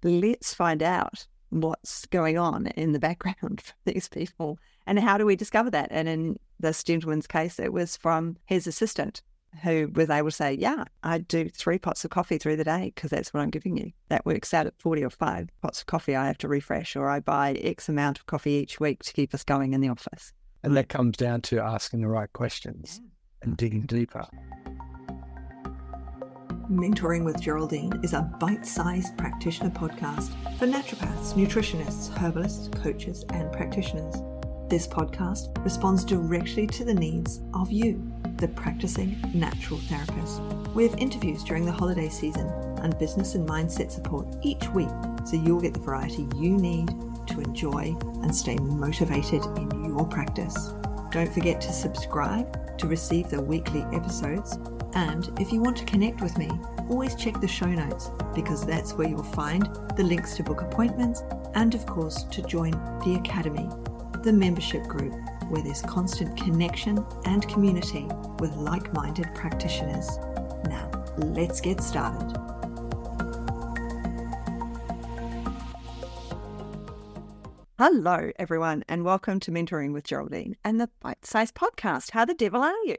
let's find out what's going on in the background for these people and how do we discover that. And in this gentleman's case, it was from his assistant who was able to say, yeah, I do 3 pots of coffee through the day because that's what I'm giving you. That works out at 40 or 5 pots of coffee I have to refresh, or I buy X amount of coffee each week to keep us going in the office. And that comes down to asking the right questions and digging deeper. Mentoring with Geraldine is a bite-sized practitioner podcast for naturopaths, nutritionists, herbalists, coaches, and practitioners. This podcast responds directly to the needs of you, the practicing natural therapist. We have interviews during the holiday season and business and mindset support each week, so you'll get the variety you need to enjoy and stay motivated in your practice. Don't forget to subscribe to receive the weekly episodes. And if you want to connect with me, always check the show notes because that's where you'll find the links to book appointments and, of course, to join the Academy, the membership group where there's constant connection and community with like-minded practitioners. Now, let's get started. Hello, everyone, and welcome to Mentoring with Geraldine and the Bite-Sized Podcast. How the devil are you?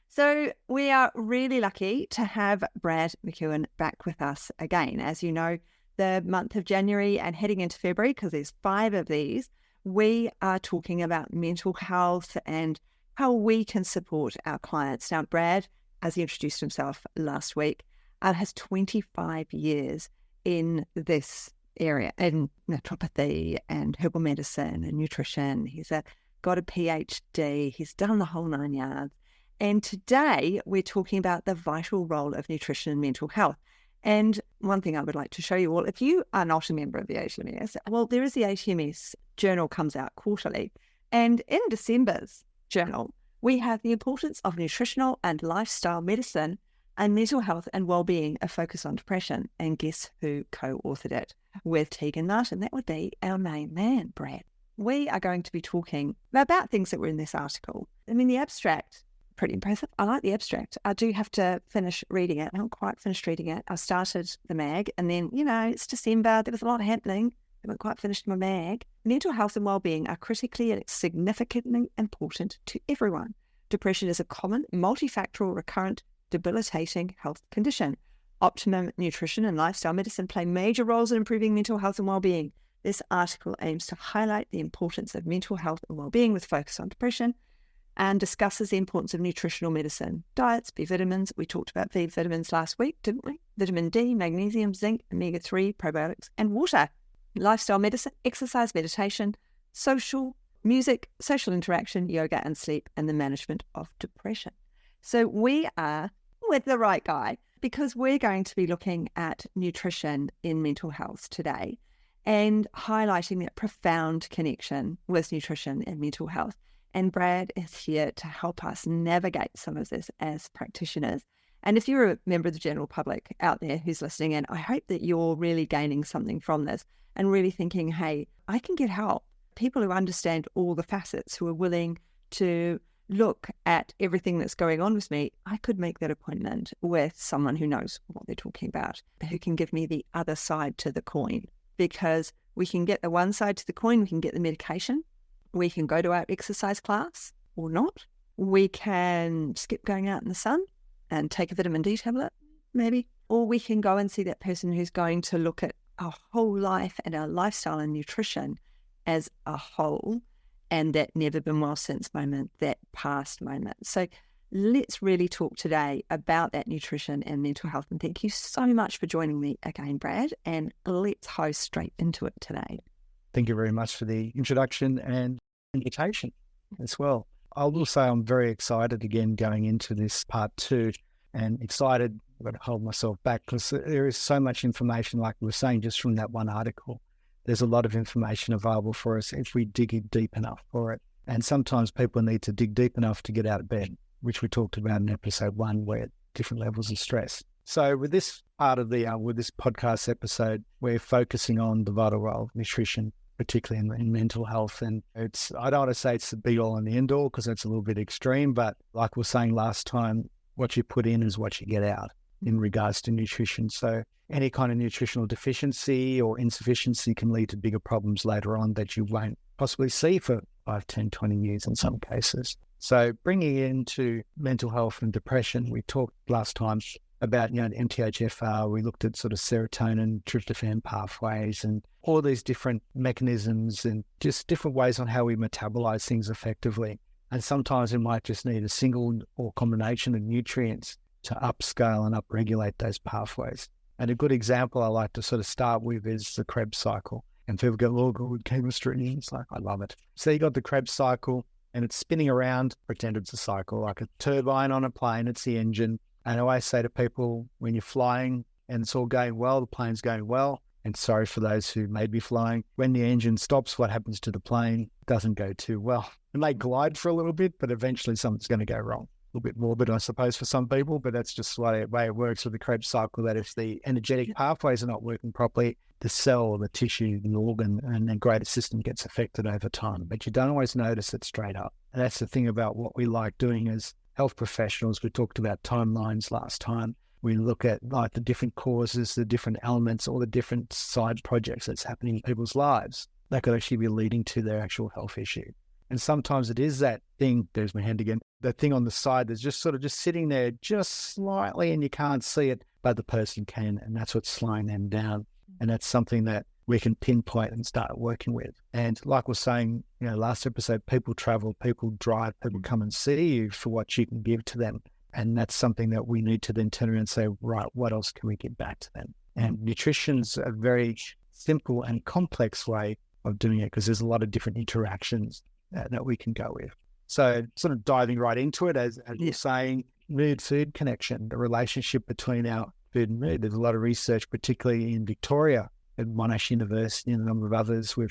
So we are really lucky to have Brad McEwen back with us again. As you know, the month of January and heading into February, because there's 5 of these, we are talking about mental health and how we can support our clients. Now, Brad, as he introduced himself last week, has 25 years in this area, in naturopathy and herbal medicine and nutrition. He's got a PhD. He's done the whole 9 yards. And today we're talking about the vital role of nutrition in mental health. And one thing I would like to show you all, if you are not a member of the HMS, well, there is the HMS journal comes out quarterly. And in December's journal, we have the importance of nutritional and lifestyle medicine and mental health and well-being, a focus on depression. And guess who co-authored it with Tegan Martin? That would be our main man, Brad. We are going to be talking about things that were in this article. I mean, the abstract, pretty impressive. I like the abstract. I do have to finish reading it. I haven't quite finished reading it. I started the mag and then, it's December. There was a lot happening. I haven't quite finished my mag. Mental health and well-being are critically and significantly important to everyone. Depression is a common, multifactorial, recurrent, debilitating health condition. Optimum nutrition and lifestyle medicine play major roles in improving mental health and well-being. This article aims to highlight the importance of mental health and well-being with focus on depression, and discusses the importance of nutritional medicine, diets, B vitamins. We talked about B vitamins last week, didn't we? Vitamin D, magnesium, zinc, omega-3, probiotics, and water. Lifestyle medicine, exercise, meditation, social, music, social interaction, yoga and sleep, and the management of depression. So we are with the right guy because we're going to be looking at nutrition in mental health today and highlighting that profound connection with nutrition and mental health. And Brad is here to help us navigate some of this as practitioners. And if you're a member of the general public out there who's listening in, I hope that you're really gaining something from this and really thinking, hey, I can get help. People who understand all the facets, who are willing to look at everything that's going on with me, I could make that appointment with someone who knows what they're talking about, who can give me the other side to the coin. Because we can get the one side to the coin, we can get the medication. We can go to our exercise class or not. We can skip going out in the sun and take a vitamin D tablet, maybe. Or we can go and see that person who's going to look at our whole life and our lifestyle and nutrition as a whole, and that never been well since moment, that past moment. So let's really talk today about that nutrition and mental health. And thank you so much for joining me again, Brad. And let's hose straight into it today. Thank you very much for the introduction and invitation as well. I will say I'm very excited again going into this part 2 and excited. I've got to hold myself back because there is so much information, like we were saying, just from that one article. There's a lot of information available for us if we dig in deep enough for it. And sometimes people need to dig deep enough to get out of bed, which we talked about in episode 1, where different levels of stress. So with this part of with this podcast episode, we're focusing on the vital role of nutrition, particularly in mental health. And I don't want to say it's the be all and the end all because that's a little bit extreme, but like we were saying last time, what you put in is what you get out. in regards to nutrition. So any kind of nutritional deficiency or insufficiency can lead to bigger problems later on that you won't possibly see for 5, 10, 20 years in some cases. So bringing it into mental health and depression, we talked last time about, MTHFR. We looked at sort of serotonin, tryptophan pathways and all these different mechanisms and just different ways on how we metabolize things effectively. And sometimes we might just need a single or combination of nutrients to upscale and upregulate those pathways. And a good example I like to sort of start with is the Krebs cycle. And people go, oh, good chemistry. And it's like, I love it. So you got the Krebs cycle and it's spinning around, pretend it's a cycle, like a turbine on a plane, it's the engine. And I always say to people, when you're flying and it's all going well, the plane's going well, and sorry for those who may be flying, when the engine stops, what happens to the plane? It doesn't go too well. It may glide for a little bit, but eventually something's going to go wrong. A little bit morbid, I suppose, for some people, but that's just the way it works with the Krebs cycle, that if the energetic pathways are not working properly, the cell, the tissue, the organ, and the greater system gets affected over time. But you don't always notice it straight up. And that's the thing about what we like doing as health professionals. We talked about timelines last time. We look at like the different causes, the different elements, all the different side projects that's happening in people's lives that could actually be leading to their actual health issue. And sometimes it is that thing, there's my hand again, that thing on the side that's just sort of just sitting there just slightly and you can't see it, but the person can. And that's what's slowing them down. And that's something that we can pinpoint and start working with. And like we're saying, last episode, people travel, people drive, people come and see you for what you can give to them. And that's something that we need to then turn around and say, right, what else can we give back to them? And nutrition's a very simple and complex way of doing it because there's a lot of different interactions that we can go with. So sort of diving right into it, as you're saying, mood-food connection, the relationship between our food and mood. There's a lot of research, particularly in Victoria, at Monash University and a number of others with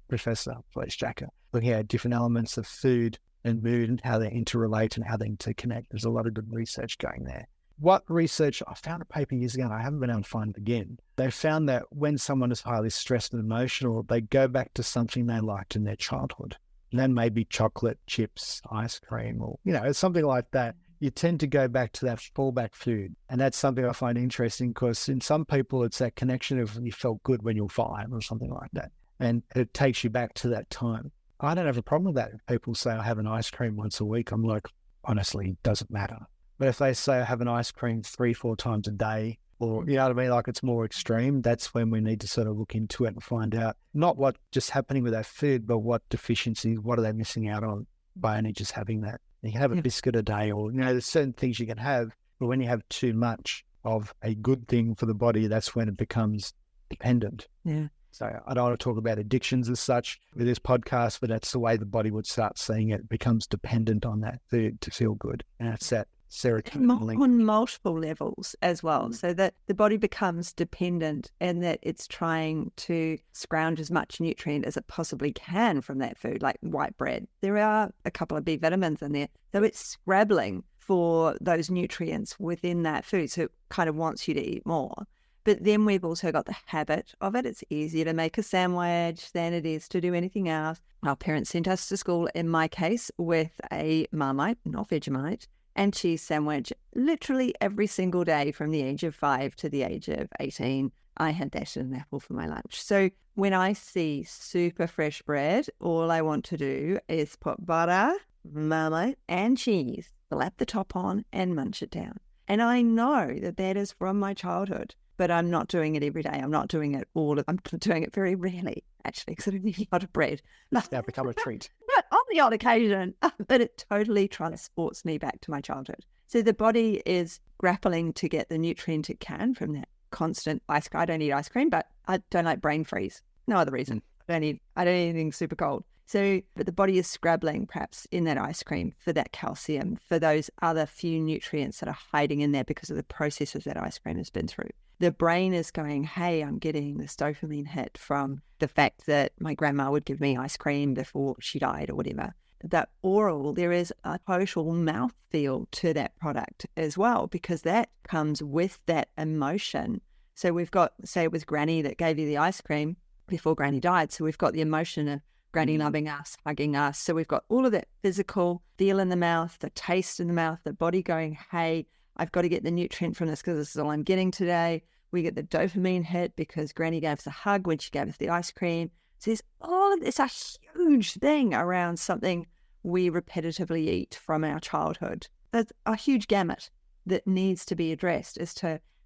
Professor Felice Jacker, looking at different elements of food and mood and how they interrelate and how they interconnect. There's a lot of good research going there. What research, I found a paper years ago and I haven't been able to find it again. They found that when someone is highly stressed and emotional, they go back to something they liked in their childhood. And that may be chocolate, chips, ice cream, or, something like that. You tend to go back to that fallback food. And that's something I find interesting because in some people, it's that connection of you felt good when you were 5 or something like that. And it takes you back to that time. I don't have a problem with that. If people say I have an ice cream once a week, I'm like, honestly, it doesn't matter. But if they say I have an ice cream 3-4 times a day, or, like it's more extreme, that's when we need to sort of look into it and find out not what just happening with that food, but what deficiencies, what are they missing out on by only just having that. You can have a biscuit a day or, there's certain things you can have, but when you have too much of a good thing for the body, that's when it becomes dependent. Yeah. So I don't want to talk about addictions as such with this podcast, but that's the way the body would start seeing it. It becomes dependent on that food to feel good. And that's that serotonin link. On multiple levels as well, so that the body becomes dependent and that it's trying to scrounge as much nutrient as it possibly can from that food, like white bread. There are a couple of B vitamins in there, so it's scrabbling for those nutrients within that food, so it kind of wants you to eat more. But then we've also got the habit of it. It's easier to make a sandwich than it is to do anything else. Our parents sent us to school, in my case, with a Marmite, not Vegemite, and cheese sandwich literally every single day from the age of 5 to the age of 18. I had that and an apple for my lunch. So when I see super fresh bread, all I want to do is put butter, Marmite, and cheese, slap the top on and munch it down. And I know that that is from my childhood, but I'm not doing it every day. I'm not doing it I'm doing it very rarely, actually, because I don't eat a lot of bread. It's now become a treat. But on the odd occasion, but it totally transports me back to my childhood. So the body is grappling to get the nutrient it can from that constant ice cream. I don't eat ice cream, but I don't like brain freeze. No other reason. I don't eat anything super cold. So, but the body is scrabbling perhaps in that ice cream for that calcium, for those other few nutrients that are hiding in there because of the processes that ice cream has been through. The brain is going, hey, I'm getting this dopamine hit from the fact that my grandma would give me ice cream before she died or whatever. That oral, there is a total mouthfeel to that product as well, because that comes with that emotion. So we've got, say it was Granny that gave you the ice cream before Granny died. So we've got the emotion of Granny loving us, hugging us. So we've got all of that physical feel in the mouth, the taste in the mouth, the body going, hey, I've got to get the nutrient from this because this is all I'm getting today. We get the dopamine hit because Granny gave us a hug when she gave us the ice cream. So there's all of this, a huge thing around something we repetitively eat from our childhood. There's a huge gamut that needs to be addressed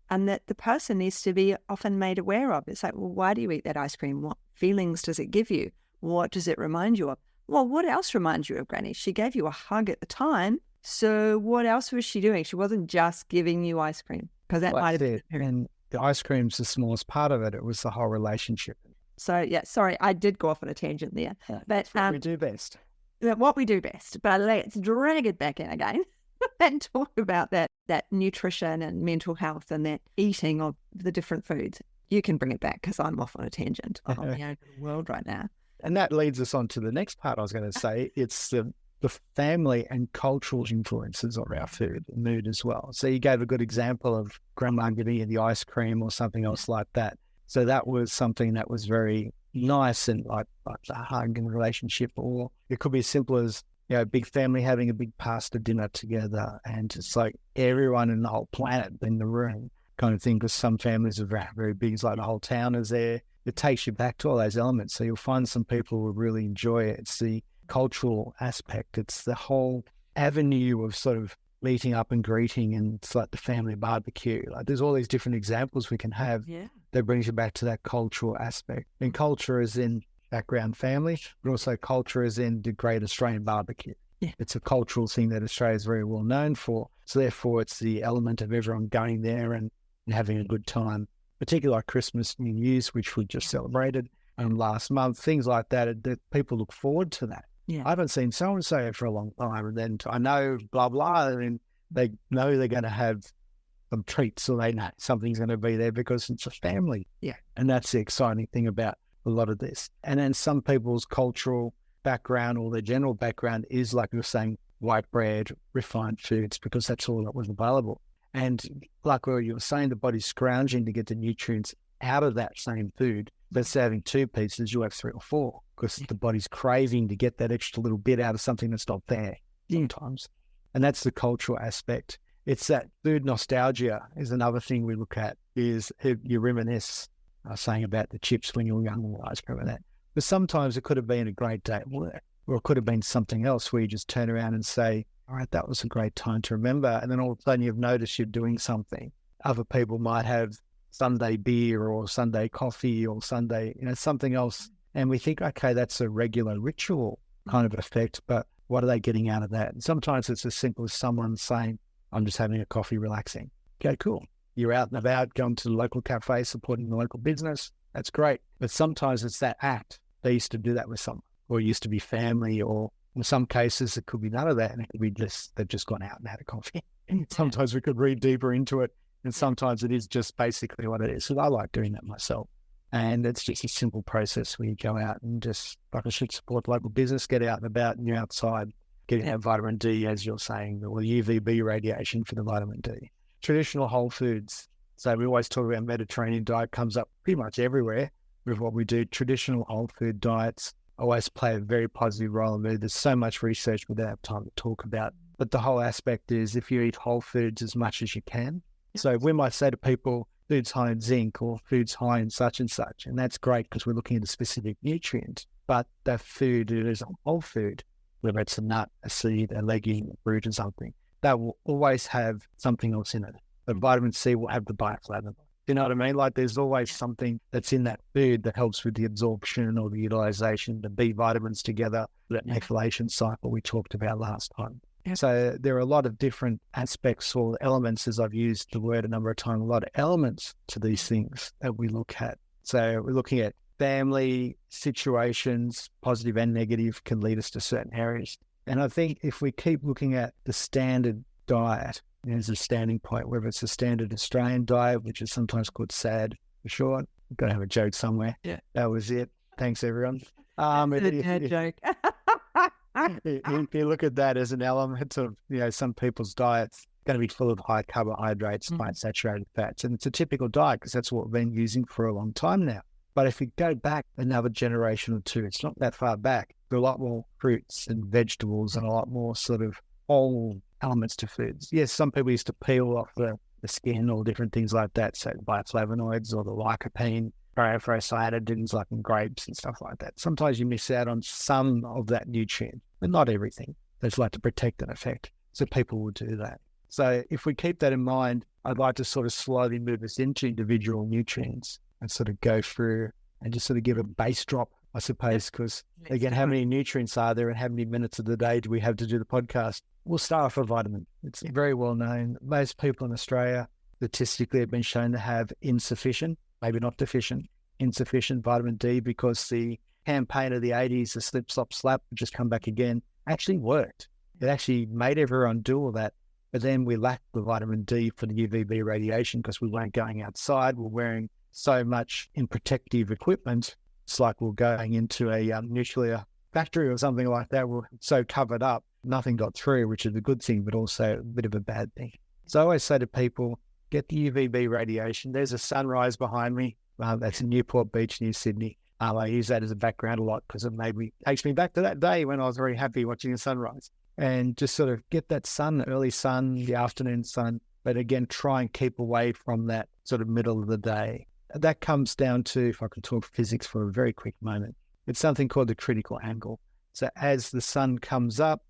and that the person needs to be often made aware of. It's like, well, why do you eat that ice cream? What feelings does it give you? What does it remind you of? Well, what else reminds you of Granny? She gave you a hug at the time. So what else was she doing? She wasn't just giving you ice cream, because that might have been. And the ice cream's the smallest part of it. It was the whole relationship. So yeah, sorry, I did go off on a tangent there. But what we do best. What we do best. But let's drag it back in again and talk about that nutrition and mental health and that eating of the different foods. You can bring it back because I'm off on a tangent on the open world right now. And that leads us on to the next part I was going to say. It's the family and cultural influences of our food and mood as well. So you gave a good example of grandma giving you the ice cream or something else like that. So that was something that was very nice and like a hug and relationship. Or it could be as simple as, you know, a big family having a big pasta dinner together and it's like everyone in the whole planet in the room kind of thing, because some families are very, very big. It's like the whole town is there. It takes you back to all those elements. So you'll find some people will really enjoy it. It's the cultural aspect. It's the whole avenue of sort of meeting up and greeting, and it's like the family barbecue. Like there's all these different examples we can have that brings you back to that cultural aspect. And culture is in background family, but also culture is in the Great Australian Barbecue. Yeah. It's a cultural thing that Australia is very well known for. So therefore it's the element of everyone going there and having a good time, particularly like Christmas, New Year's, which we just celebrated last month, things like that, that people look forward to that. Yeah. I haven't seen so-and-so for a long time, and then I know blah, blah, and they know they're going to have some treats, or they know something's going to be there because it's a family. Yeah. And that's the exciting thing about a lot of this. And then some people's cultural background or their general background is, like you were saying, white bread, refined foods, because that's all that was available. And like what you were saying, the body's scrounging to get the nutrients out of that same food. But instead of having 2 pieces, you have 3 or 4, because the body's craving to get that extra little bit out of something that's not there sometimes. And that's the cultural aspect. It's that food nostalgia is another thing we look at, is you reminisce. I was saying about the chips when you were young and ice cream and that. But sometimes it could have been a great day at work, or it could have been something else where you just turn around and say, all right, that was a great time to remember. And then all of a sudden you've noticed you're doing something. Other people might have Sunday beer or Sunday coffee or Sunday, something else. And we think, okay, that's a regular ritual kind of effect, but what are they getting out of that? And sometimes it's as simple as someone saying, I'm just having a coffee, relaxing. Okay, cool. You're out and about, going to the local cafe, supporting the local business. That's great. But sometimes it's that act. They used to do that with someone, or it used to be family, or in some cases it could be none of that, and it could be just they've just gone out and had a coffee. And sometimes we could read deeper into it, and sometimes it is just basically what it is. So I like doing that myself. And it's just a simple process where you go out and just, like I should support local business, get out and about, and you're outside, getting that vitamin D, as you're saying, or UVB radiation for the vitamin D. Traditional whole foods. So we always talk about Mediterranean diet, comes up pretty much everywhere with what we do. Traditional whole food diets always play a very positive role in it. There's so much research we don't have time to talk about. But the whole aspect is if you eat whole foods as much as you can. So we might say to people, foods high in zinc or foods high in such and such. And that's great because we're looking at a specific nutrient. But that food, it is a whole food, whether it's a nut, a seed, a legume, a fruit or something, that will always have something else in it. The vitamin C will have the bioflavonoid. You know what I mean? Like there's always something that's in that food that helps with the absorption or the utilization, the B vitamins together, that methylation cycle we talked about last time. Yeah. So there are a lot of different aspects or elements, as I've used the word a number of times, a lot of elements to these things that we look at. So we're looking at family situations, positive and negative, can lead us to certain areas. And I think if we keep looking at the standard diet as a standing point, whether it's a standard Australian diet, which is sometimes called SAD for short, I've got to have a joke somewhere. Yeah, that was it. Thanks, everyone. Joke. If you look at that as an element of, some people's diets, going to be full of high carbohydrates, high saturated fats. And it's a typical diet because that's what we've been using for a long time now. But if you go back another generation or two, it's not that far back. There are a lot more fruits and vegetables and a lot more sort of whole elements to foods. Yes, some people used to peel off the skin or different things like that, so the bioflavonoids or the lycopene, pyrophosphatidyls like in grapes and stuff like that. Sometimes you miss out on some of that nutrient, but not everything. There's like to protect an effect. So people will do that. So if we keep that in mind, I'd like to sort of slowly move us into individual nutrients and sort of go through and just sort of give a base drop, I suppose, because again, how many nutrients are there and how many minutes of the day do we have to do the podcast? We'll start off with vitamin. It's very well known. Most people in Australia statistically have been shown to have insufficient, maybe not deficient, insufficient vitamin D, because the campaign of the 80s, the slip, slop, slap, which has come back again, actually worked. It actually made everyone do all that. But then we lacked the vitamin D for the UVB radiation because we weren't going outside. We're wearing so much in protective equipment. It's like we're going into a nuclear factory or something like that. We're so covered up, nothing got through, which is a good thing, but also a bit of a bad thing. So I always say to people, get the UVB radiation. There's a sunrise behind me. That's in Newport Beach near Sydney. I use that as a background a lot because it takes me back to that day when I was very happy watching the sunrise. And just sort of get that sun, early sun, the afternoon sun, but again, try and keep away from that sort of middle of the day. That comes down to, if I can talk physics for a very quick moment, it's something called the critical angle. So as the sun comes up,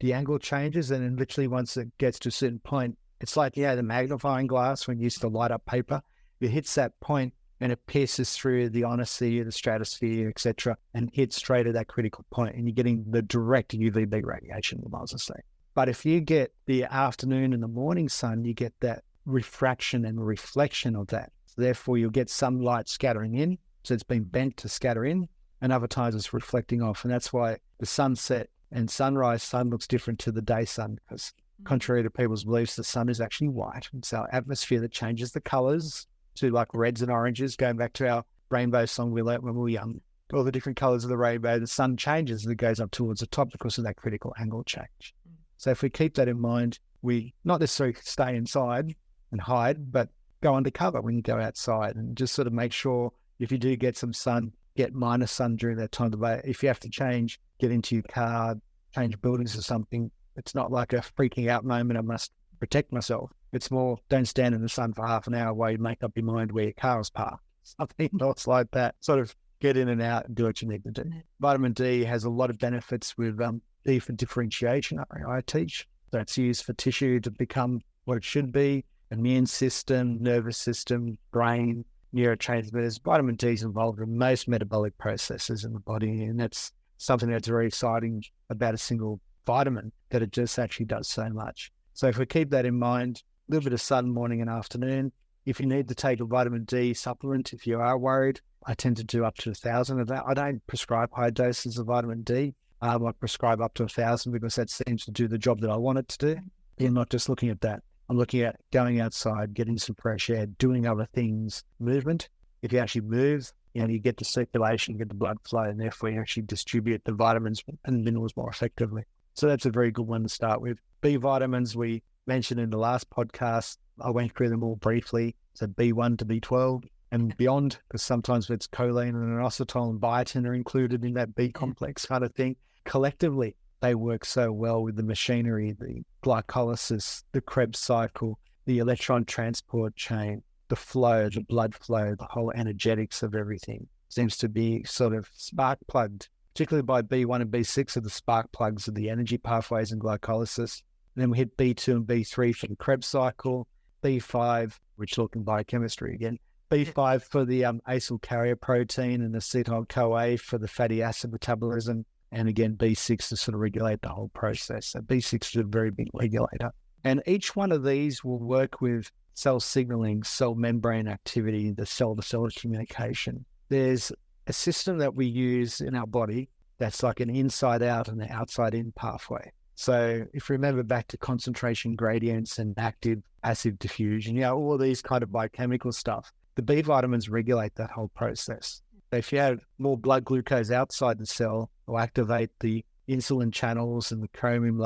the angle changes, and then literally once it gets to a certain point, it's like, the magnifying glass when you used to light up paper. It hits that point and it pierces through the ionosphere, the stratosphere, etc., and hits straight at that critical point, and you're getting the direct UVB radiation, the miles are saying. But if you get the afternoon and the morning sun, you get that refraction and reflection of that. So therefore, you'll get some light scattering in, so it's been bent to scatter in, and other times it's reflecting off. And that's why the sunset and sunrise sun looks different to the day sun, because contrary to people's beliefs, the sun is actually white. It's our atmosphere that changes the colors to like reds and oranges, going back to our rainbow song we learnt when we were young. All the different colors of the rainbow, the sun changes and it goes up towards the top because of that critical angle change. So if we keep that in mind, we not necessarily stay inside and hide, but go undercover when you go outside, and just sort of make sure if you do get some sun, get minus sun during that time of the day. If you have to change, get into your car, change buildings or something, it's not like a freaking out moment, I must protect myself. It's more, don't stand in the sun for half an hour while you make up your mind where your car is parked. Something else like that. Sort of get in and out and do what you need to do. Vitamin D has a lot of benefits with D for differentiation, I teach. So it's used for tissue to become what it should be, immune system, nervous system, brain, neurotransmitters. Vitamin D is involved in most metabolic processes in the body, and that's something that's very exciting about a single vitamin, that it just actually does so much. So if we keep that in mind, a little bit of sun morning and afternoon. If you need to take a vitamin D supplement, if you are worried, I tend to do up to 1,000 of that. I don't prescribe high doses of vitamin D. I prescribe up to 1,000 because that seems to do the job that I want it to do. I'm not just looking at that. I'm looking at going outside, getting some fresh air, doing other things, movement. If you actually move, you get the circulation, you get the blood flow, and therefore you actually distribute the vitamins and minerals more effectively. So that's a very good one to start with. B vitamins we mentioned in the last podcast. I went through them all briefly. So B1 to B12 and beyond, because sometimes it's choline and inositol and biotin are included in that B complex kind of thing. Collectively, they work so well with the machinery, the glycolysis, the Krebs cycle, the electron transport chain, the flow, the blood flow, the whole energetics of everything seems to be sort of spark plugged, particularly by B1 and B6 are the spark plugs of the energy pathways and glycolysis. And then we hit B2 and B3 for the Krebs cycle, B5, we're talking biochemistry again, B5 for the acyl carrier protein and acetyl-CoA for the fatty acid metabolism, and again, B6 to sort of regulate the whole process. So B6 is a very big regulator. And each one of these will work with cell signaling, cell membrane activity, the cell-to-cell communication. There's a system that we use in our body that's like an inside-out and an outside-in pathway. So if you remember back to concentration gradients and active passive diffusion, all these kind of biochemical stuff, the B vitamins regulate that whole process. So if you have more blood glucose outside the cell, it'll activate the insulin channels and the chromium,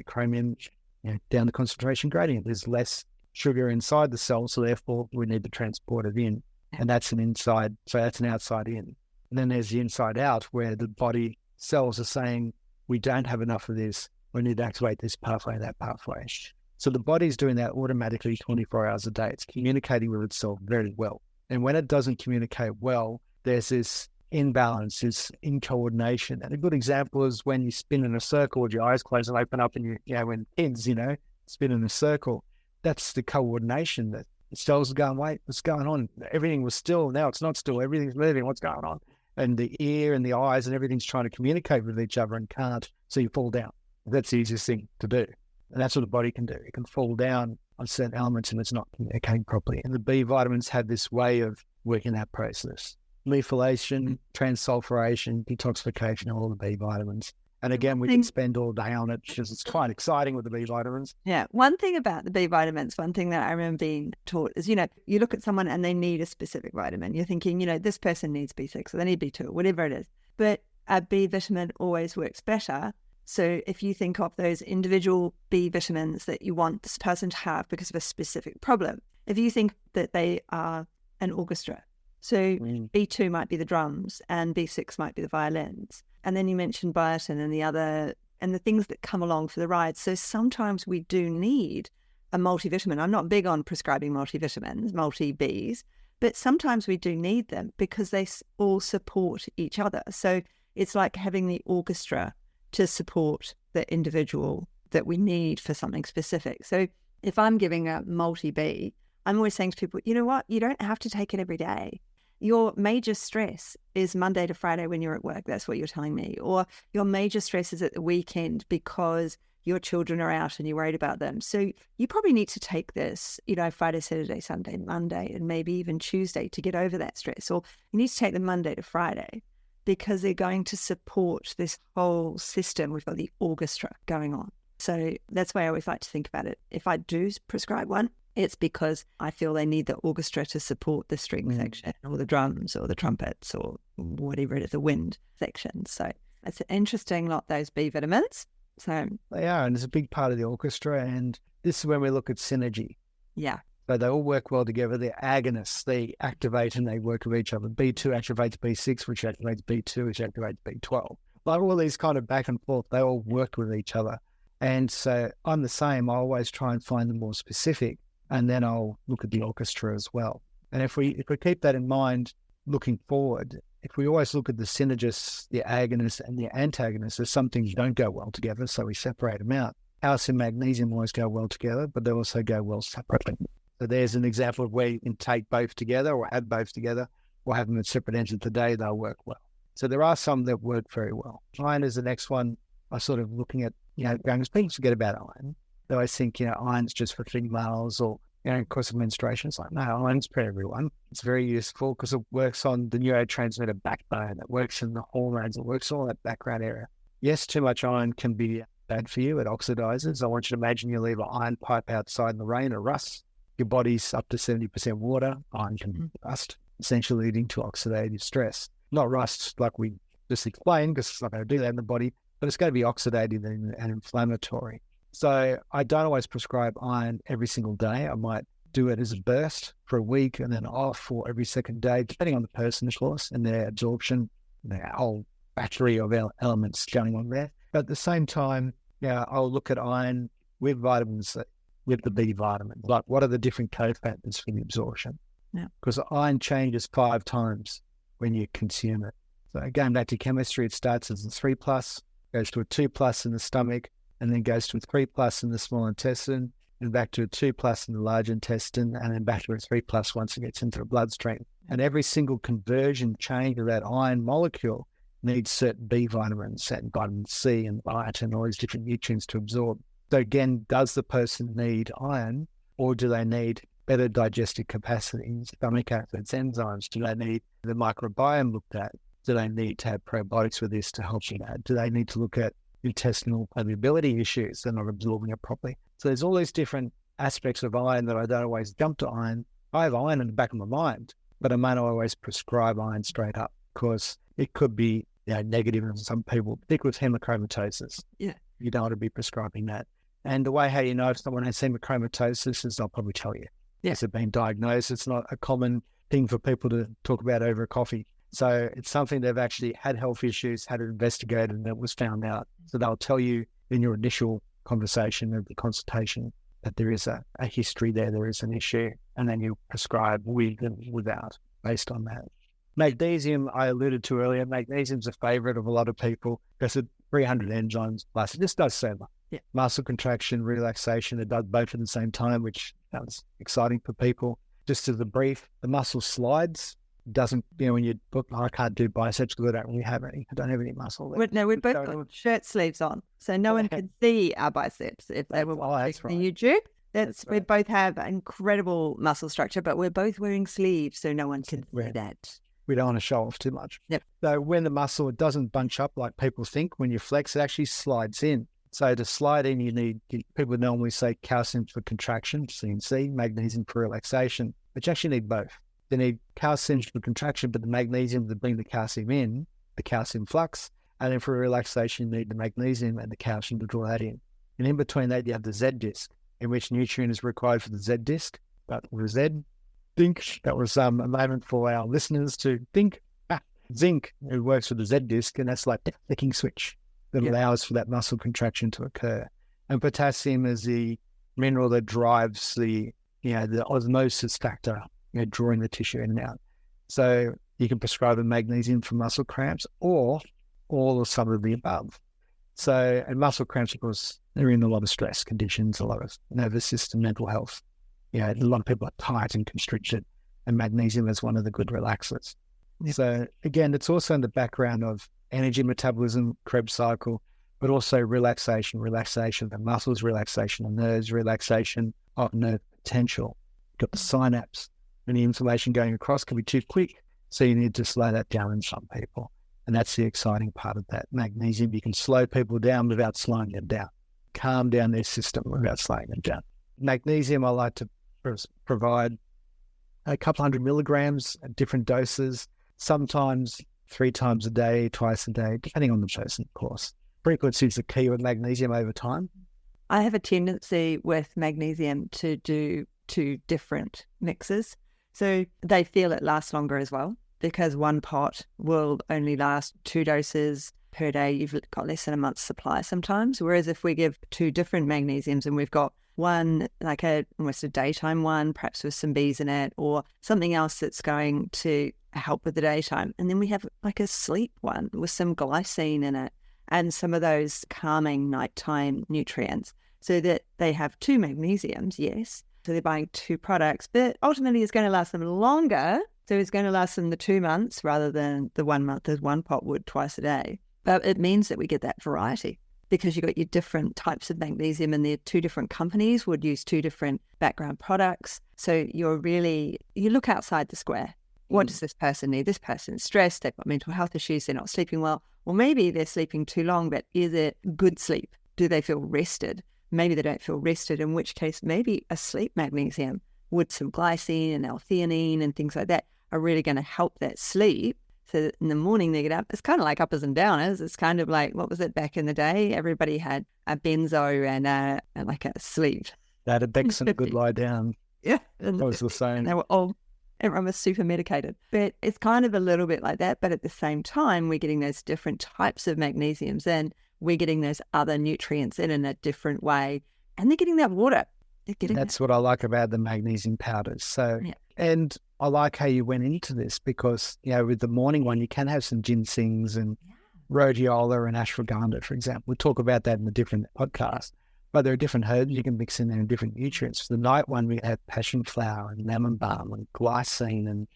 chromium down the concentration gradient. There's less sugar inside the cell, so therefore we need to transport it in. And that's an inside, so that's an outside in. And then there's the inside out where the body cells are saying, we don't have enough of this. We need to activate this pathway, that pathway. So the body's doing that automatically 24 hours a day. It's communicating with itself very well. And when it doesn't communicate well, there's this imbalance, this incoordination. And a good example is when you spin in a circle with your eyes closed and open up, and when kids, spin in a circle, that's the coordination that the cells are going, wait, what's going on? Everything was still, now it's not still, everything's moving, what's going on? And the ear and the eyes and everything's trying to communicate with each other and can't, so you fall down. That's the easiest thing to do. And that's what the body can do. It can fall down on certain elements and it's not communicating properly. And the B vitamins have this way of working that process. Methylation, transsulfuration, detoxification, all the B vitamins. And again, we can spend all day on it because it's quite exciting with the B vitamins. Yeah. One thing about the B vitamins, one thing that I remember being taught is, you look at someone and they need a specific vitamin. You're thinking, this person needs B6 or they need B2 or whatever it is. But a B vitamin always works better. So if you think of those individual B vitamins that you want this person to have because of a specific problem, if you think that they are an orchestra, so B2 might be the drums and B6 might be the violins. And then you mentioned biotin and the things that come along for the ride. So sometimes we do need a multivitamin. I'm not big on prescribing multivitamins, multi-Bs, but sometimes we do need them because they all support each other. So it's like having the orchestra to support the individual that we need for something specific. So if I'm giving a multi-B, I'm always saying to people, you know what? You don't have to take it every day. Your major stress is Monday to Friday when you're at work. That's what you're telling me. Or your major stress is at the weekend because your children are out and you're worried about them. So you probably need to take this, Friday, Saturday, Sunday, Monday, and maybe even Tuesday to get over that stress. Or you need to take them Monday to Friday because they're going to support this whole system. We've got the orchestra going on. So that's why I always like to think about it. If I do prescribe one, it's because I feel they need the orchestra to support the string section or the drums or the trumpets or whatever it is, the wind section. So it's an interesting lot, those B vitamins. So they are, and it's a big part of the orchestra. And this is when we look at synergy. Yeah. So they all work well together. They're agonists. They activate and they work with each other. B2 activates B6, which activates B2, which activates B12. Like all these kind of back and forth, they all work with each other. And so I'm the same. I always try and find the more specific. And then I'll look at the orchestra as well. And if we keep that in mind, looking forward, if we always look at the synergists, the agonists and the antagonists, there's some things don't go well together, so we separate them out. Calcium, magnesium always go well together, but they also go well separately. So there's an example of where you can take both together or have both together or have them at separate ends of the day, they'll work well. So there are some that work very well. Iron is the next one. I sort of looking at, going, people forget about iron. They always think, iron's just for females or, because of menstruation. It's like, no, iron's for everyone. It's very useful because it works on the neurotransmitter backbone. It works in the hormones. It works all that background area. Yes, too much iron can be bad for you. It oxidizes. I want you to imagine you leave an iron pipe outside in the rain, it rusts. Your body's up to 70% water. Iron can rust, essentially leading to oxidative stress. Not rust like we just explained, because it's not going to do that in the body, but it's going to be oxidative and inflammatory. So I don't always prescribe iron every single day. I might do it as a burst for a week and then off for every second day, depending on the person, of course, and their absorption, their whole battery of elements going on there. But at the same time, I'll look at iron with vitamins, with the B vitamins. Like, what are the different cofactors for the absorption? Yeah. Because iron changes 5 times when you consume it. So going back to chemistry, it starts as a 3+, goes to a 2+ in the stomach, and then goes to a 3+ in the small intestine, and back to a 2+ in the large intestine, and then back to a 3+ once it gets into the bloodstream. And every single conversion change of that iron molecule needs certain B vitamins and vitamin C and biotin, all these different nutrients to absorb. So again, does the person need iron, or do they need better digestive capacity, stomach acids, enzymes? Do they need the microbiome looked at? Do they need to have probiotics with this to help with that? Do they need to look at intestinal permeability issues? They're not absorbing it properly. So there's all these different aspects of iron that I don't always jump to iron. I have iron in the back of my mind, but I may not always prescribe iron straight up because it could be negative in some people, particularly with hemochromatosis. Yeah. You don't want to be prescribing that. And the way how you know if someone has hemochromatosis is they'll probably tell you. Yes, they've been diagnosed. It's not a common thing for people to talk about over a coffee. So it's something they've actually had health issues, had it investigated, and it was found out. So they'll tell you in your initial conversation of the consultation that there is a history there is an issue, and then you prescribe with and without based on that. Magnesium, I alluded to earlier, magnesium's a favorite of a lot of people because it's 300 enzymes plus. It just does so much. Yeah. Muscle contraction, relaxation, it does both at the same time, which sounds exciting for people. Just as a brief, the muscle slides. Doesn't, when you book, I can't do biceps because I don't really have any. I don't have any muscle. We've both got shirt sleeves on, so no one can see our biceps if they were watching the YouTube. We both have incredible muscle structure, but we're both wearing sleeves, so no one can see that. We don't want to show off too much. Yep. So when the muscle, it doesn't bunch up like people think. When you flex, it actually slides in. So to slide in, people normally say calcium for contraction, CNC, magnesium for relaxation, but you actually need both. They need calcium for contraction, but the magnesium to bring the calcium in, the calcium flux, and then for relaxation, you need the magnesium and the calcium to draw that in. And in between that, you have the Z disc, in which nutrient is required for the Z disc. But with Z, think, that was a moment for our listeners to think. Zinc, it works with the Z disc, and that's like the flicking switch that allows for that muscle contraction to occur. And potassium is the mineral that drives the osmosis factor, drawing the tissue in and out. So you can prescribe a magnesium for muscle cramps or all or some of the above. So, and muscle cramps, of course, they're in a lot of stress conditions, a lot of nervous system, mental health. A lot of people are tight and constricted, and magnesium is one of the good relaxers. Yep. So again, it's also in the background of energy metabolism, Krebs cycle, but also relaxation of the muscles, relaxation of nerves, relaxation of nerve potential. Got the synapse. And the information going across can be too quick, so you need to slow that down in some people. And that's the exciting part of that. Magnesium, you can slow people down without slowing them down, calm down their system without slowing them down. Magnesium, I like to provide a couple 100 milligrams at different doses, sometimes 3 times a day, twice a day, depending on the person, of course. Frequency is the key with magnesium over time. I have a tendency with magnesium to do 2 different mixes. So they feel it lasts longer as well, because one pot will only last 2 doses per day. You've got less than a month's supply sometimes. Whereas if we give 2 different magnesiums and we've got one, like almost a daytime one, perhaps with some bees in it, or something else that's going to help with the daytime. And then we have like a sleep one with some glycine in it and some of those calming nighttime nutrients, so that they have 2 magnesiums, yes. So they're buying 2 products, but ultimately it's going to last them longer. So it's going to last them the 2 months rather than the 1 month as one pot would twice a day. But it means that we get that variety because you've got your different types of magnesium, and the 2 different companies would use 2 different background products. So you look outside the square. What does this person need? This person's stressed, they've got mental health issues, they're not sleeping well. Or maybe they're sleeping too long, but is it good sleep? Do they feel rested? Maybe they don't feel rested, in which case maybe a sleep magnesium with some glycine and L-theanine and things like that are really going to help that sleep, so that in the morning they get up. It's kind of like uppers and downers. It's kind of like, what was it back in the day? Everybody had a benzo and like a sleep. They had a Bex and a good lie down. Yeah. That was the same. Everyone was super medicated. But it's kind of a little bit like that. But at the same time, we're getting those different types of magnesiums in. We're getting those other nutrients in a different way. And they're getting that water. That's what I like about the magnesium powders. So, and I like how you went into this because, with the morning one, you can have some ginsengs and rhodiola and ashwagandha, for example. We'll talk about that in a different podcast. But there are different herbs you can mix in there and different nutrients. For the night one, we have passion flower and lemon balm and glycine and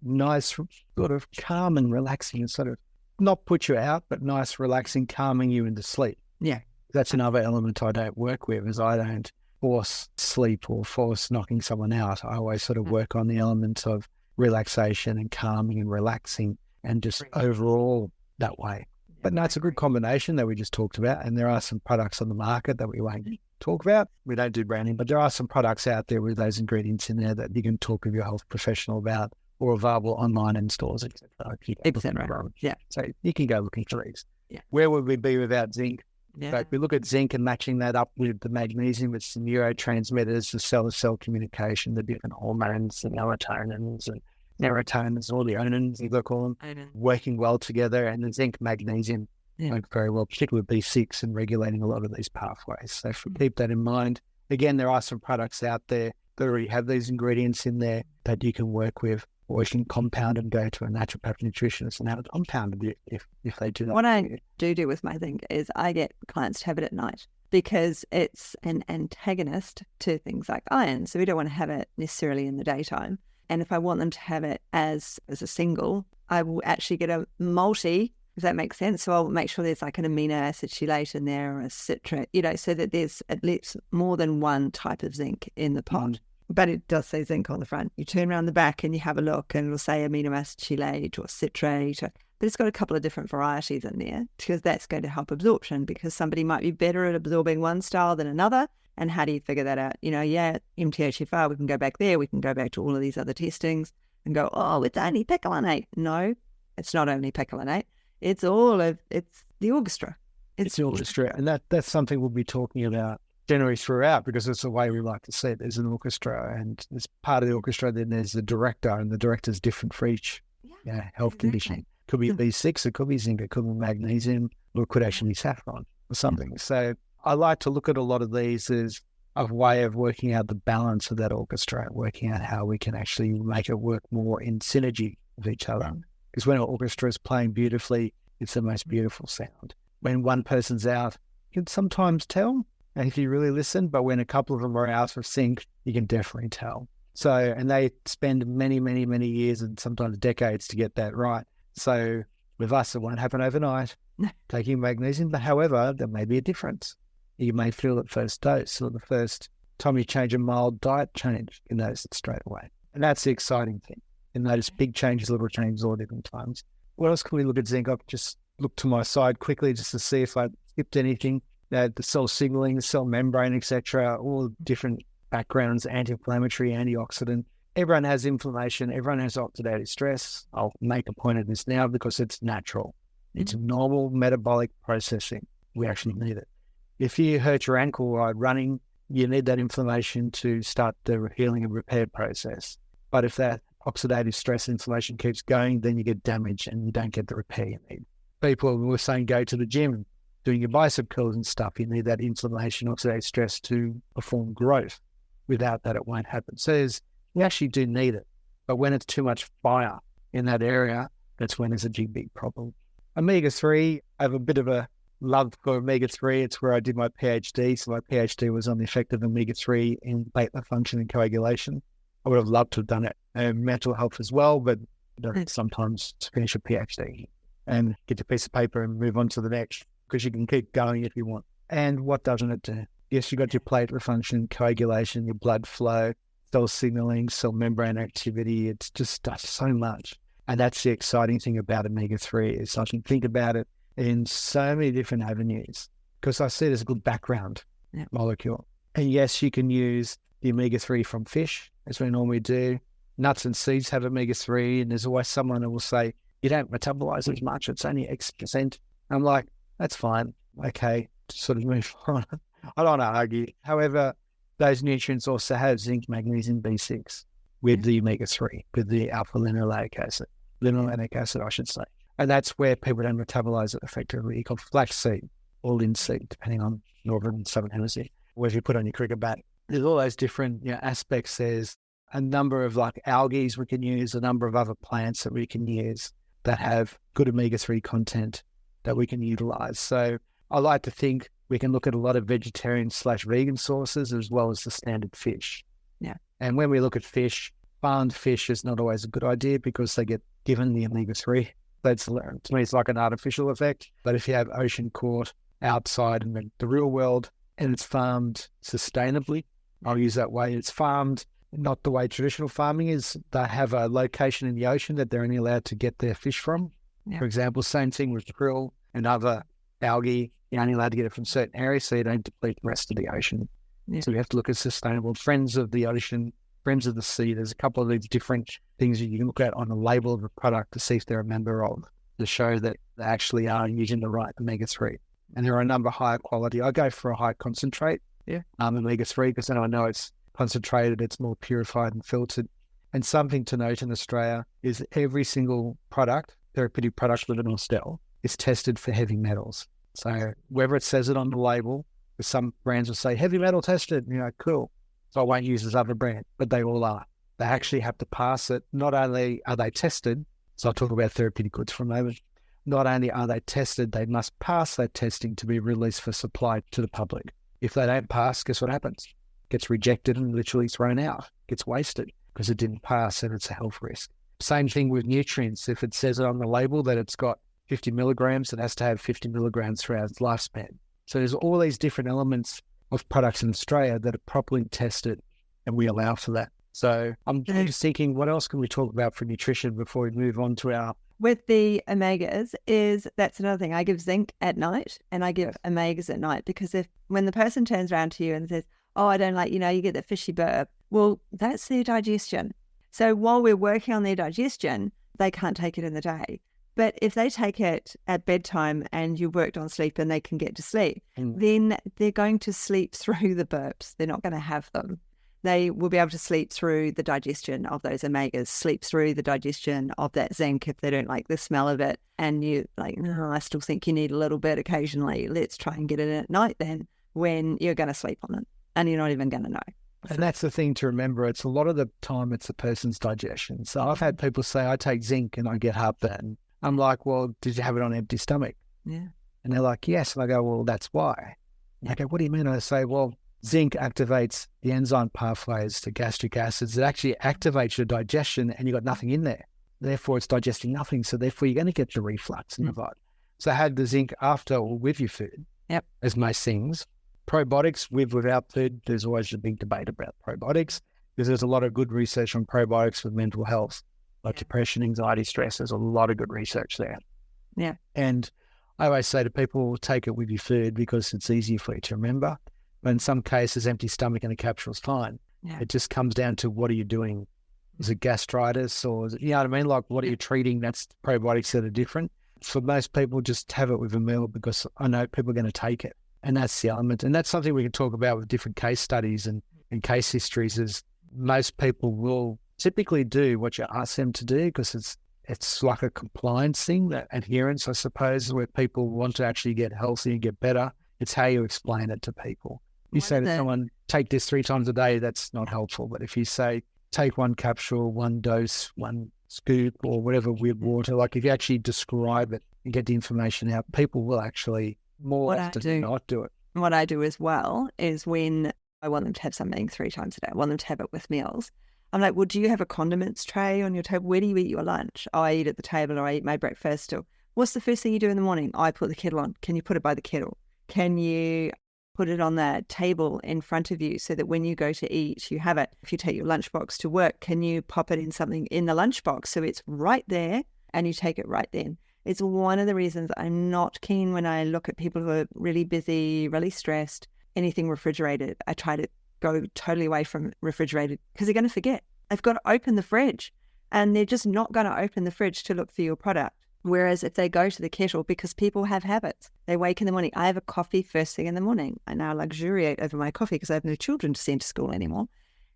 nice sort of calm and relaxing and sort of not put you out, but nice, relaxing, calming you into sleep. Yeah. That's another element I don't work with, is I don't force sleep or force knocking someone out. I always sort of work on the elements of relaxation and calming and relaxing and just overall that way. But no, it's a good combination that we just talked about. And there are some products on the market that we won't talk about. We don't do branding, but there are some products out there with those ingredients in there that you can talk with your health professional about, or available online in stores, etc. Yeah. So you can go looking for these. Yeah. Where would we be without zinc? Yeah. So if we look at zinc and matching that up with the magnesium, it's the neurotransmitters, the cell-to-cell communication, the different hormones, the melatoninins and serotonins, all the onins, you call them, working well together, and the zinc magnesium work very well, particularly with B6 and regulating a lot of these pathways. So if we keep that in mind, again, there are some products out there that already have these ingredients in there that you can work with, or you can compound and go to a naturopath nutritionist and have it compounded if they do that. What I do with my zinc is I get clients to have it at night because it's an antagonist to things like iron. So we don't want to have it necessarily in the daytime. And if I want them to have it as a single, I will actually get a multi, if that makes sense. So I'll make sure there's like an amino acid chelate in there or a citrate, so that there's at least more than one type of zinc in the pot. But it does say zinc on the front. You turn around the back and you have a look and it'll say amino acid chelate or citrate. But it's got a couple of different varieties in there because that's going to help absorption, because somebody might be better at absorbing one style than another. And how do you figure that out? MTHFR, we can go back there. We can go back to all of these other testings and go, oh, it's only picolinate. No, it's not only picolinate. It's the orchestra. It's the orchestra. And that's something we'll be talking about generally throughout, because it's the way we like to see it. There's an orchestra, and as part of the orchestra, then there's the director, and the director's different for each health condition. Could be B6, it could be zinc, it could be magnesium, or it could actually be saffron or something. So I like to look at a lot of these as a way of working out the balance of that orchestra, working out how we can actually make it work more in synergy with each other. Because when an orchestra is playing beautifully, it's the most beautiful sound. When one person's out, you can sometimes tell, and if you really listen, but when a couple of them are out of sync, you can definitely tell. So, and they spend many, many, many years and sometimes decades to get that right. So with us, it won't happen overnight, taking magnesium, but however, there may be a difference. You may feel the first dose or the first time you change a mild diet change, you notice it straight away. And that's the exciting thing. You notice big changes, little changes all different times. What else can we look at zinc? I've just looked to my side quickly just to see if I skipped anything. The cell signaling, the cell membrane, etc., all different backgrounds, anti-inflammatory, antioxidant. Everyone has inflammation. Everyone has oxidative stress. I'll make a point of this now because it's natural. It's normal metabolic processing. We actually need it. If you hurt your ankle while running, you need that inflammation to start the healing and repair process. But if that oxidative stress inflammation keeps going, then you get damage and you don't get the repair you need. People were saying go to the gym, doing your bicep curls and stuff. You need that inflammation, oxidative stress to perform growth. Without that, it won't happen. So we actually do need it. But when it's too much fire in that area, that's when there's a big problem. Omega-3, I have a bit of a love for omega-3. It's where I did my PhD. So my PhD was on the effect of omega-3 in platelet function and coagulation. I would have loved to have done it in mental health as well, but sometimes to finish a PhD and get your piece of paper and move on to the next, because you can keep going if you want. And what doesn't it do? Yes, you've got your platelet function, coagulation, your blood flow, cell signaling, cell membrane activity. It's just does so much. And that's the exciting thing about omega-3 is I can think about it in so many different avenues, because I see it as a good background molecule. And yes, you can use the omega-3 from fish, as we normally do. Nuts and seeds have omega-3, and there's always someone who will say, you don't metabolize as much, it's only X%. I'm like, that's fine. Okay, sort of move on. I don't want to argue. However, those nutrients also have zinc, magnesium, B6 with the omega-3, with the alpha-linoleic acid, I should say. And that's where people don't metabolize it effectively. You call flaxseed or linseed, depending on northern and southern hemisphere, where you put on your cricket bat. There's all those different aspects. There's a number of like algae we can use, a number of other plants that we can use that have good omega-3 content that we can utilize. So I like to think we can look at a lot of vegetarian/vegan sources as well as the standard fish. Yeah. And when we look at fish, farmed fish is not always a good idea because they get given the omega-3. That's, to me, it's like an artificial effect. But if you have ocean caught outside in the real world and it's farmed sustainably, I'll use that way. It's farmed not the way traditional farming is. They have a location in the ocean that they're only allowed to get their fish from. Yeah. For example, same thing with krill and other algae. You're only allowed to get it from certain areas so you don't deplete the rest of the ocean. Yeah. So we have to look at sustainable friends of the ocean, friends of the sea. There's a couple of these different things you can look at on the label of a product to see if they're a member of, to show that they actually are using the right omega-3. And there are a number of higher quality. I go for a high concentrate omega-3 because then I know it's concentrated, it's more purified and filtered. And something to note in Australia is every single product, therapeutic product, living or still, is tested for heavy metals. So whether it says it on the label, some brands will say heavy metal tested, cool. So I won't use this other brand, but they all are. They actually have to pass it. Not only are they tested, so I'll talk about therapeutic goods for a moment. Not only are they tested, they must pass that testing to be released for supply to the public. If they don't pass, guess what happens? Gets rejected and literally thrown out, gets wasted because it didn't pass and it's a health risk. Same thing with nutrients. If it says it on the label that it's got 50 milligrams, it has to have 50 milligrams throughout its lifespan. So there's all these different elements of products in Australia that are properly tested, and we allow for that. So I'm just thinking, what else can we talk about for nutrition before we move on to our... With the omegas, that's another thing. I give zinc at night and I give omegas at night, because when the person turns around to you and says, oh, I don't like, you get the fishy burp, well, that's their digestion. So while we're working on their digestion, they can't take it in the day. But if they take it at bedtime and you worked on sleep and they can get to sleep, then they're going to sleep through the burps. They're not going to have them. They will be able to sleep through the digestion of those omegas, sleep through the digestion of that zinc if they don't like the smell of it. And you no, I still think you need a little bit occasionally. Let's try and get it in at night then, when you're going to sleep on it and you're not even going to know. And that's the thing to remember. It's a lot of the time it's a person's digestion. So I've had people say, I take zinc and I get heartburn. I'm like, well, did you have it on an empty stomach? Yeah. And they're like, yes. And I go, well, that's why. And I go, what do you mean? And I say, well, zinc activates the enzyme pathways to gastric acids. It actually activates your digestion and you've got nothing in there. Therefore, it's digesting nothing. So therefore, you're going to get the reflux in the body. So have the zinc after or with your food, as most things. Probiotics without food, there's always a big debate about probiotics, because there's a lot of good research on probiotics with mental health, like depression, anxiety, stress. There's a lot of good research there. Yeah. And I always say to people, take it with your food because it's easier for you to remember. But in some cases, empty stomach and a capsule is fine. Yeah. It just comes down to, what are you doing? Is it gastritis, or is it, you know what I mean? Like, what are you treating? That's probiotics that are different. For most people, just have it with a meal, because I know people are going to take it. And that's the element. And that's something we can talk about with different case studies and case histories, is most people will typically do what you ask them to do, because it's like a compliance thing, that adherence, I suppose, where people want to actually get healthy and get better. It's how you explain it to people. You say to someone, take this 3 times a day, that's not helpful. But if you say, take 1 capsule, 1 dose, 1 scoop, or whatever with water, like if you actually describe it and get the information out, people will actually more often than not do it. What I do as well is, when I want them to have something 3 times a day, I want them to have it with meals. I'm like, well, do you have a condiments tray on your table? Where do you eat your lunch? Oh, I eat at the table, or I eat my breakfast. Or what's the first thing you do in the morning? Oh, I put the kettle on. Can you put it by the kettle? Can you put it on the table in front of you so that when you go to eat, you have it? If you take your lunchbox to work, can you pop it in something in the lunchbox so it's right there and you take it right then? It's one of the reasons I'm not keen, when I look at people who are really busy, really stressed, anything refrigerated. I try to go totally away from refrigerated, because they're going to forget. They've got to open the fridge, and they're just not going to open the fridge to look for your product. Whereas if they go to the kettle, because people have habits, they wake in the morning. I have a coffee first thing in the morning. I now luxuriate over my coffee because I have no children to send to school anymore.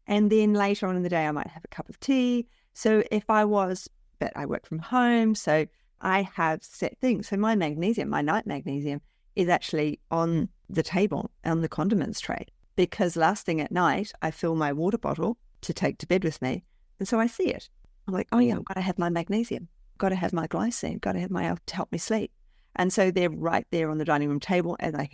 And then later on in the day, I might have a cup of tea. So I work from home, so I have set things. So my magnesium, my night magnesium, is actually on the table, on the condiments tray, because last thing at night, I fill my water bottle to take to bed with me. And so I see it. I'm like, oh yeah, I've got to have my magnesium, got to have my glycine, got to have my to help me sleep. And so they're right there on the dining room table, and I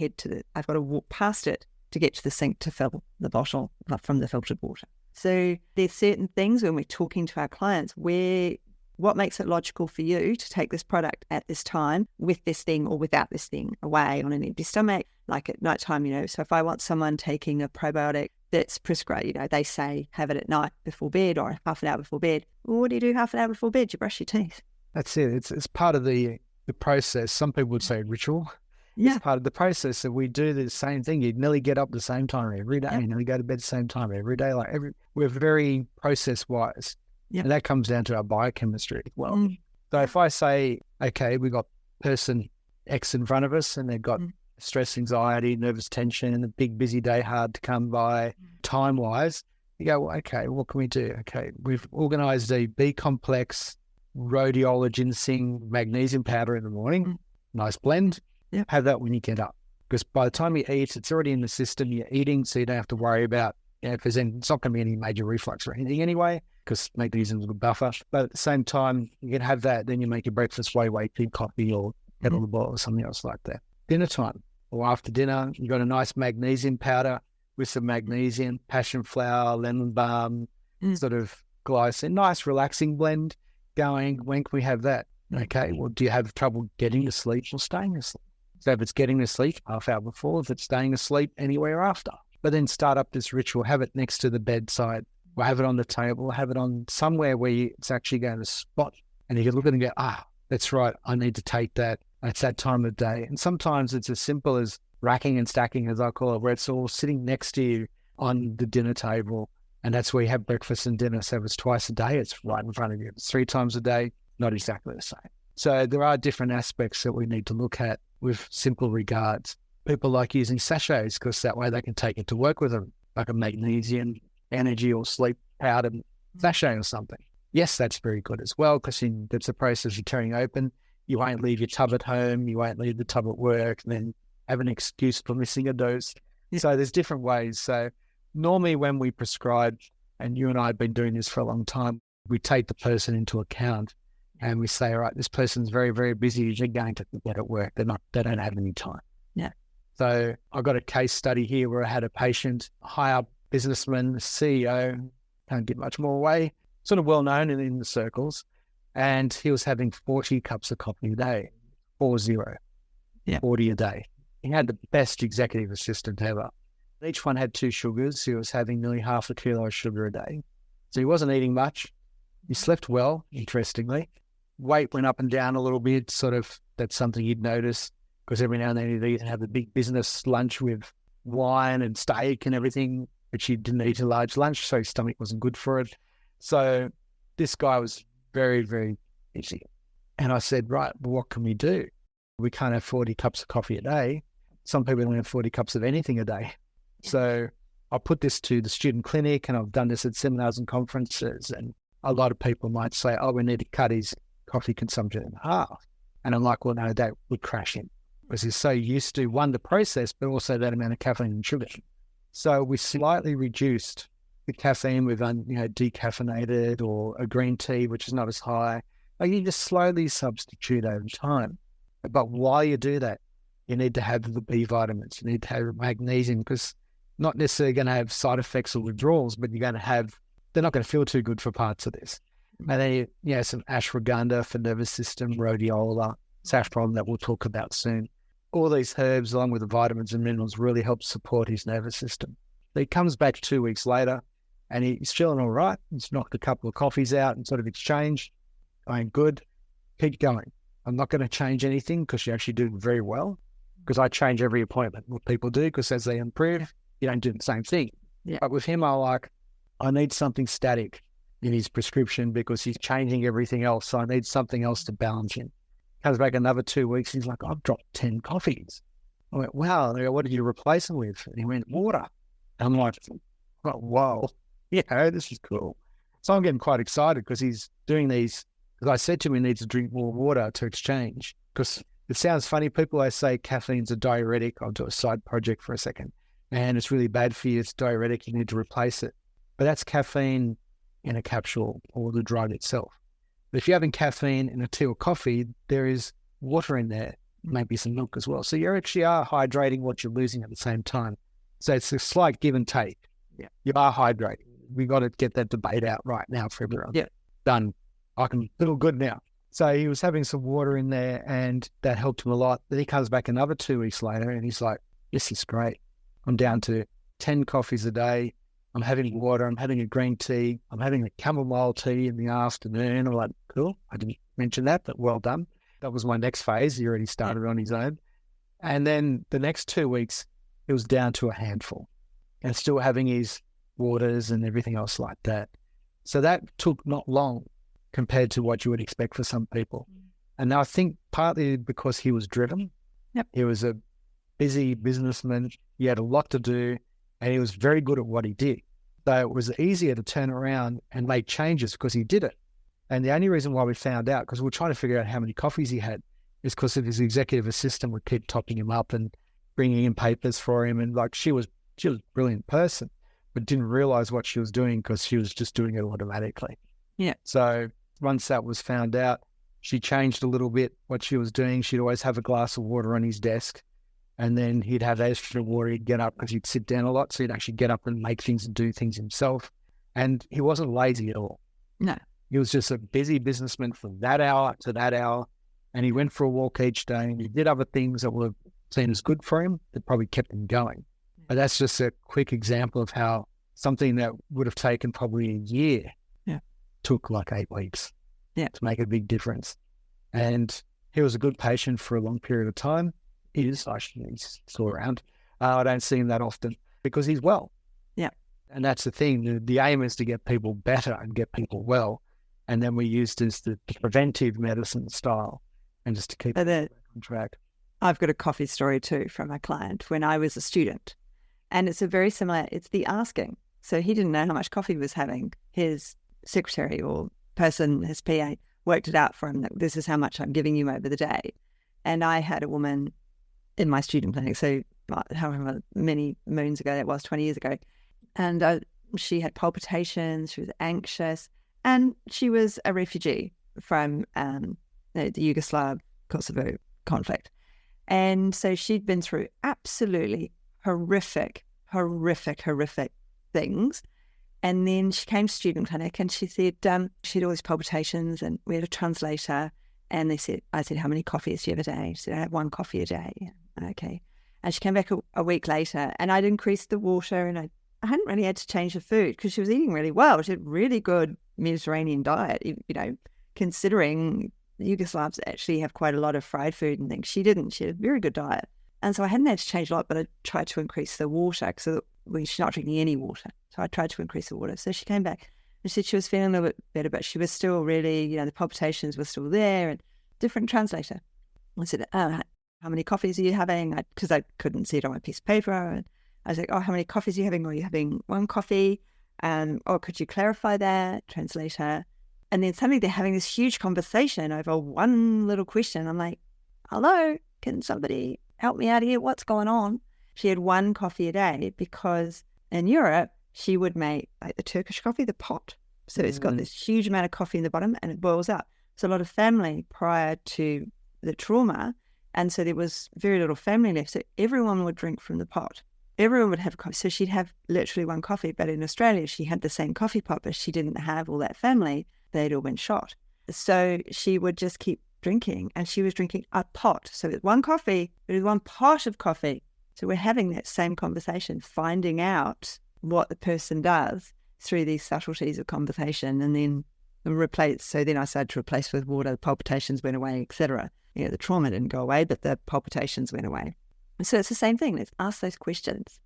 I've got to walk past it to get to the sink to fill the bottle from the filtered water. So there's certain things when we're talking to our clients where, what makes it logical for you to take this product at this time with this thing or without this thing away on an empty stomach, like at nighttime, So if I want someone taking a probiotic that's prescribed, they say have it at night before bed or half an hour before bed. Well, what do you do half an hour before bed? You brush your teeth. That's it. It's part of the process. Some people would say ritual. Yeah. It's part of the process that we do the same thing. You nearly get up the same time every day. Yep. You nearly go to bed the same time every day. We're very process-wise. Yep. And that comes down to our biochemistry as well. So if I say, okay, we got person X in front of us, and they've got stress, anxiety, nervous tension, and a big busy day, hard to come by time-wise, you go, well, okay, what can we do? Okay, we've organised a B-complex rhodiola ginseng magnesium powder in the morning. nice blend. Yep. Have that when you get up. Because by the time you eat, it's already in the system. You're eating, so you don't have to worry about, if there's any, it's not going to be any major reflux or anything anyway, because magnesium is a good buffer. But at the same time, you can have that, then you make your breakfast way tea, coffee, or kettle boil or something else like that. Dinner time or after dinner, you got a nice magnesium powder with some magnesium, passion flower, lemon balm, sort of glycine, nice relaxing blend going. When can we have that? Okay, well, do you have trouble getting to sleep or staying asleep? So if it's getting to sleep, half hour before, if it's staying asleep, anywhere after. But then start up this ritual, have it next to the bedside, or have it on the table, have it on somewhere where it's actually going to spot. And you can look at it and go, that's right, I need to take that. It's that time of day. And sometimes it's as simple as racking and stacking, as I call it, where it's all sitting next to you on the dinner table. And that's where you have breakfast and dinner. So if it's twice a day, it's right in front of you. If it's 3 times a day, not exactly the same. So there are different aspects that we need to look at with simple regards. People like using sachets because that way they can take it to work with them, like a magnesium, energy or sleep powder sachet or something. Yes, that's very good as well because it's a process of tearing open. You won't leave your tub at home. You won't leave the tub at work and then have an excuse for missing a dose. So there's different ways. So normally when we prescribe, and you and I have been doing this for a long time, we take the person into account and we say, all right, this person's very, very busy. They're going to get at work. They don't have any time. Yeah. So I've got a case study here where I had a patient, a high up businessman, CEO, can't get much more away, sort of well known in the circles. And he was having 40 cups of coffee a day, 40 a day. He had the best executive assistant ever. Each one had 2 sugars. He was having nearly half a kilo of sugar a day. So he wasn't eating much. He slept well, interestingly. Weight went up and down a little bit, sort of, that's something you'd notice because every now and then he'd have a big business lunch with wine and steak and everything, which he didn't eat a large lunch, so his stomach wasn't good for it. So this guy was very, very busy. And I said, right, well, what can we do? We can't have 40 cups of coffee a day. Some people only have 40 cups of anything a day. So I put this to the student clinic and I've done this at seminars and conferences. And a lot of people might say, we need to cut his coffee consumption in half. And I'm like, well, no, that would crash him because he's so used to, one, the process, but also that amount of caffeine and sugar. So we slightly reduced the caffeine with decaffeinated or a green tea, which is not as high. Like you just slowly substitute over time. But while you do that, you need to have the B vitamins. You need to have magnesium because not necessarily going to have side effects or withdrawals, but you're going to have, they're not going to feel too good for parts of this. And then, some ashwagandha for nervous system, rhodiola, saffron that we'll talk about soon. All these herbs, along with the vitamins and minerals, really help support his nervous system. He comes back 2 weeks later and he's feeling all right. He's knocked a couple of coffees out and sort of exchanged. Going good. Keep going. I'm not going to change anything because you're actually doing very well because I change every appointment. What people do because as they improve, you don't do the same thing. Yeah. But with him, I need something static in his prescription because he's changing everything else. So I need something else to balance him. Comes back another 2 weeks. He's like, I've dropped 10 coffees. I went, wow. They go, what did you replace them with? And he went, water. And I'm like, oh, whoa. This is cool. So I'm getting quite excited because he's doing these. Because I said to him, he needs to drink more water to exchange. Because it sounds funny. People always say caffeine's a diuretic. I'll do a side project for a second. And it's really bad for you. It's diuretic. You need to replace it. But that's caffeine in a capsule or the drug itself. But if you're having caffeine in a tea or coffee, there is water in there, maybe some milk as well. So you actually are hydrating what you're losing at the same time. So it's a slight give and take. Yeah, you are hydrating. We got to get that debate out right now for everyone. Yeah, done. I can feel good now. So he was having some water in there and that helped him a lot. Then he comes back another 2 weeks later and he's like, this is great. I'm down to 10 coffees a day. I'm having water. I'm having a green tea. I'm having a chamomile tea in the afternoon. I'm like, cool. I didn't mention that, but well done. That was my next phase. He already started on his own. And then the next 2 weeks, it was down to a handful and still having his waters and everything else like that. So that took not long compared to what you would expect for some people. And I think partly because he was driven. Yep. He was a busy businessman. He had a lot to do and he was very good at what he did. So it was easier to turn around and make changes because he did it. And the only reason why we found out, because we were trying to figure out how many coffees he had, is because of his executive assistant would keep topping him up and bringing in papers for him. And like she was a brilliant person, but didn't realize what she was doing because she was just doing it automatically. Yeah. So once that was found out, she changed a little bit what she was doing. She'd always have a glass of water on his desk, and then he'd have extra water. He'd get up because he'd sit down a lot. So he'd actually get up and make things and do things himself. And he wasn't lazy at all. No. He was just a busy businessman from that hour to that hour. And he went for a walk each day, and he did other things that were seen as good for him that probably kept him going. But that's just a quick example of how something that would have taken probably a year took like 8 weeks to make a big difference. And he was a good patient for a long period of time. He's still around. I don't see him that often because he's well. Yeah. And that's the thing. The aim is to get people better and get people well. And then we use this the preventive medicine style and just to keep them on track. I've got a coffee story too from a client when I was a student. And it's a very similar, it's the asking. So he didn't know how much coffee he was having. His secretary or person, his PA, worked it out for him that this is how much I'm giving you over the day. And I had a woman in my student clinic, so however many moons ago that was, 20 years ago, and she had palpitations, she was anxious, and she was a refugee from the Yugoslav Kosovo conflict. And so she'd been through absolutely horrific things. And then she came to student clinic and she said she had all these palpitations, and we had a translator, and I said, how many coffees do you have a day? She said, I have 1 coffee a day. Okay. And she came back a week later, and I'd increased the water, and I hadn't really had to change the food because she was eating really well. She had really good Mediterranean diet, considering the Yugoslavs actually have quite a lot of fried food and things. She didn't. She had a very good diet. And so I hadn't had to change a lot, but I tried to increase the water because she's not drinking any water. So I tried to increase the water. So she came back and said she was feeling a little bit better, but she was still really, the palpitations were still there. And different translator. I said, how many coffees are you having? Because I couldn't see it on my piece of paper. And I was like, how many coffees are you having? Are you having 1 coffee? Could you clarify that? Translator. And then suddenly they're having this huge conversation over one little question. I'm like, hello, can somebody help me out here? What's going on? She had 1 coffee a day because in Europe, she would make like the Turkish coffee, the pot. So it's got this huge amount of coffee in the bottom and it boils up. So a lot of family prior to the trauma. And so there was very little family left. So everyone would drink from the pot. Everyone would have coffee. So she'd have literally 1 coffee. But in Australia, she had the same coffee pot, but she didn't have all that family. They'd all been shot. So she would just keep drinking, and she was drinking a pot. So with 1 coffee, it was 1 pot of coffee. So we're having that same conversation, finding out what the person does through these subtleties of conversation, and then replace. So then I started to replace with water. The palpitations went away, etc. The trauma didn't go away, but the palpitations went away. So it's the same thing. Let's ask those questions.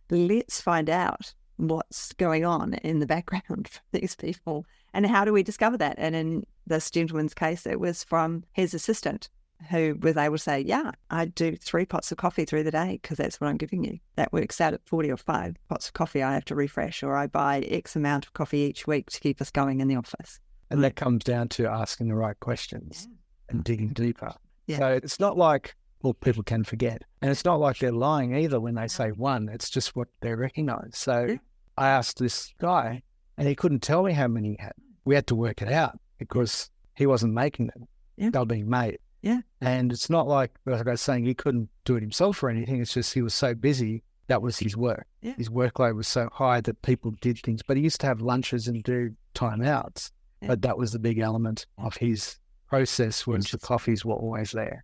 Let's find out what's going on in the background for these people, and how do we discover that? And in this gentleman's case, it was from his assistant, who was able to say, yeah, I do 3 pots of coffee through the day because that's what I'm giving you. That works out at 40 or 5 pots of coffee I have to refresh, or I buy X amount of coffee each week to keep us going in the office. And that comes down to asking the right questions and digging deeper. Yeah. So it's not like, people can forget. And it's not like they're lying either when they say 1. It's just what they recognize. So I asked this guy, and he couldn't tell me how many he had. We had to work it out because he wasn't making them. Yeah. They were being made. Yeah. And it's not like I was saying he couldn't do it himself or anything. It's just he was so busy. That was his work. Yeah. His workload was so high that people did things. But he used to have lunches and do timeouts. Yeah. But that was the big element of his process, was the coffees were always there.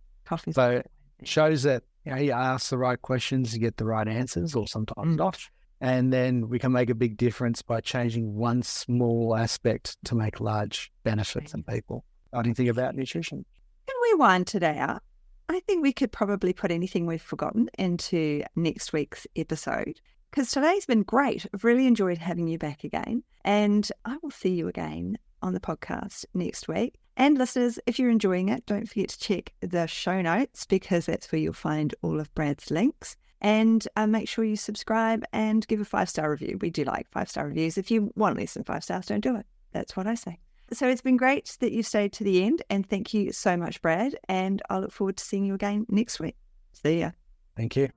So it shows that he asks the right questions to get the right answers, or sometimes not. And then we can make a big difference by changing 1 small aspect to make large benefits in people. I didn't think about nutrition. Can we wind today up? I think we could probably put anything we've forgotten into next week's episode, because today's been great. I've really enjoyed having you back again, and I will see you again on the podcast next week. And listeners, if you're enjoying it, don't forget to check the show notes, because that's where you'll find all of Brad's links. And make sure you subscribe and give a 5-star review. We do like 5-star reviews. If you want less than 5 stars, don't do it. That's what I say. So it's been great that you stayed to the end, and thank you so much, Brad. And I look forward to seeing you again next week. See ya. Thank you.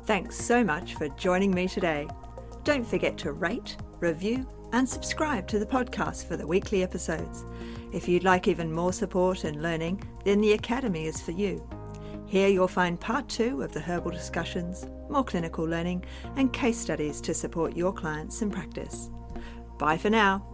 Thanks so much for joining me today. Don't forget to rate, review, and subscribe to the podcast for the weekly episodes. If you'd like even more support and learning, then the Academy is for you. Here you'll find part 2 of the herbal discussions, more clinical learning, and case studies to support your clients in practice. Bye for now.